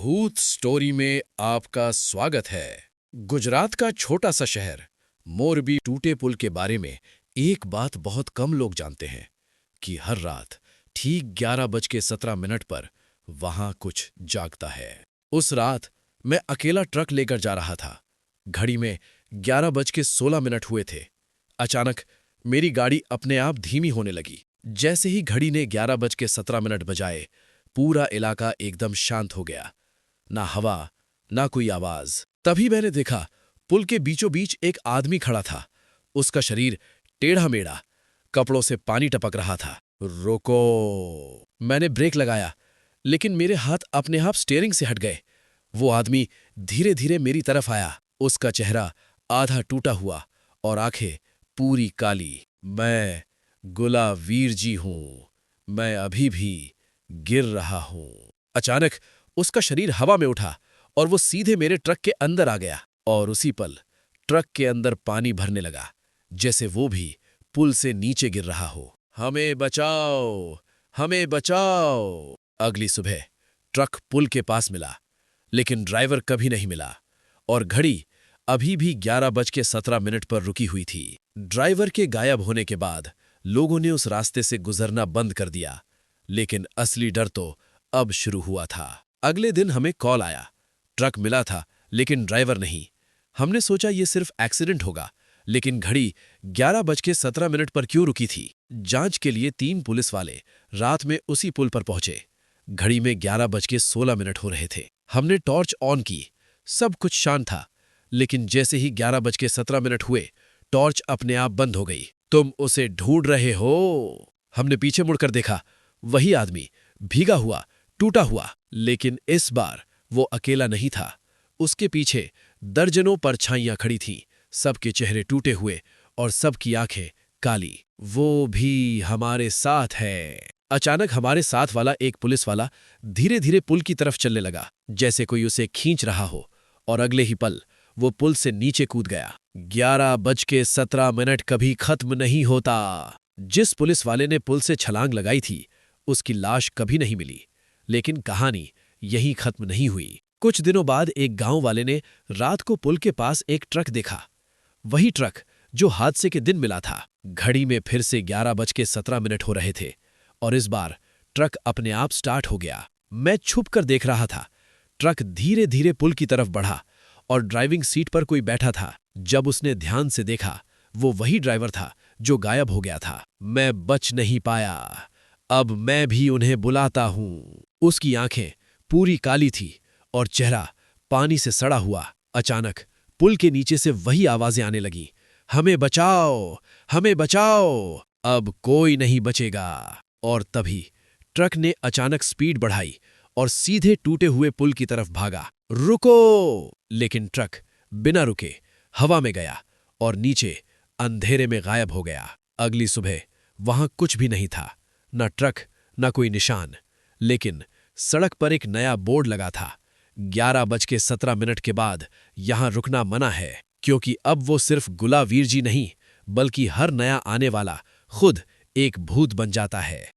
भूत स्टोरी में आपका स्वागत है। गुजरात का छोटा सा शहर मोरबी टूटे पुल के बारे में एक बात बहुत कम लोग जानते हैं कि हर रात ठीक 11:17 पर वहां कुछ जागता है। उस रात मैं अकेला ट्रक लेकर जा रहा था। घड़ी में 11:16 हुए थे। अचानक मेरी गाड़ी अपने आप धीमी होने लगी। जैसे ही घड़ी ने 11:17 बजाए, पूरा इलाका एकदम शांत हो गया। ना हवा, ना कोई आवाज। तभी मैंने देखा पुल के बीचों बीच एक आदमी खड़ा था। उसका शरीर टेढ़ा मेढ़ा, कपड़ों से पानी टपक रहा था। रोको! मैंने ब्रेक लगाया, लेकिन मेरे हाथ अपने आप स्टीयरिंग से हट गए। वो आदमी धीरे धीरे मेरी तरफ आया। उसका चेहरा आधा टूटा हुआ और आंखें पूरी काली। मैं गुलावीर जी हूं। मैं अभी भी गिर रहा हूं। अचानक उसका शरीर हवा में उठा और वो सीधे मेरे ट्रक के अंदर आ गया। और उसी पल ट्रक के अंदर पानी भरने लगा, जैसे वो भी पुल से नीचे गिर रहा हो। हमें बचाओ! हमें बचाओ! अगली सुबह ट्रक पुल के पास मिला, लेकिन ड्राइवर कभी नहीं मिला और घड़ी अभी भी 11:17 पर रुकी हुई थी। ड्राइवर के गायब होने के बाद लोगों ने उस रास्ते से गुजरना बंद कर दिया, लेकिन असली डर तो अब शुरू हुआ था। अगले दिन हमें कॉल आया। ट्रक मिला था, लेकिन ड्राइवर नहीं। हमने सोचा ये सिर्फ एक्सीडेंट होगा, लेकिन घड़ी 11:17 पर क्यों रुकी थी? जांच के लिए 3 पुलिस वाले रात में उसी पुल पर पहुंचे। घड़ी में 11:16 हो रहे थे। हमने टॉर्च ऑन की। सब कुछ शांत था, लेकिन जैसे ही 11:17 हुए, टॉर्च अपने आप बंद हो गई। तुम उसे ढूंढ रहे हो? हमने पीछे मुड़कर देखा। वही आदमी, भीगा हुआ, टूटा हुआ, लेकिन इस बार वो अकेला नहीं था। उसके पीछे दर्जनों परछाइयां खड़ी थीं, सबके चेहरे टूटे हुए और सबकी आंखें काली। वो भी हमारे साथ है। अचानक हमारे साथ वाला एक पुलिस वाला धीरे धीरे पुल की तरफ चलने लगा, जैसे कोई उसे खींच रहा हो, और अगले ही पल वो पुल से नीचे कूद गया। 11:17 कभी खत्म नहीं होता। जिस पुलिस वाले ने पुल से छलांग लगाई थी, उसकी लाश कभी नहीं मिली, लेकिन कहानी यहीं खत्म नहीं हुई। कुछ दिनों बाद एक गांव वाले ने रात को पुल के पास एक ट्रक देखा। वही ट्रक जो हादसे के दिन मिला था। घड़ी में फिर से 11:17 हो रहे थे और इस बार ट्रक अपने आप स्टार्ट हो गया। मैं छुप कर देख रहा था। ट्रक धीरे धीरे पुल की तरफ बढ़ा और ड्राइविंग सीट पर कोई बैठा था। जब उसने ध्यान से देखा, वो वही ड्राइवर था जो गायब हो गया था। मैं बच नहीं पाया। अब मैं भी उन्हें बुलाता हूं। उसकी आंखें पूरी काली थी और चेहरा पानी से सड़ा हुआ। अचानक पुल के नीचे से वही आवाजें आने लगीं, हमें बचाओ! हमें बचाओ! अब कोई नहीं बचेगा। और तभी ट्रक ने अचानक स्पीड बढ़ाई और सीधे टूटे हुए पुल की तरफ भागा। रुको! लेकिन ट्रक बिना रुके हवा में गया और नीचे अंधेरे में गायब हो गया। अगली सुबह वहां कुछ भी नहीं था, न ट्रक, न कोई निशान, लेकिन सड़क पर एक नया बोर्ड लगा था, 11:17 के बाद यहां रुकना मना है, क्योंकि अब वो सिर्फ गुलावीर जी नहीं, बल्कि हर नया आने वाला खुद एक भूत बन जाता है।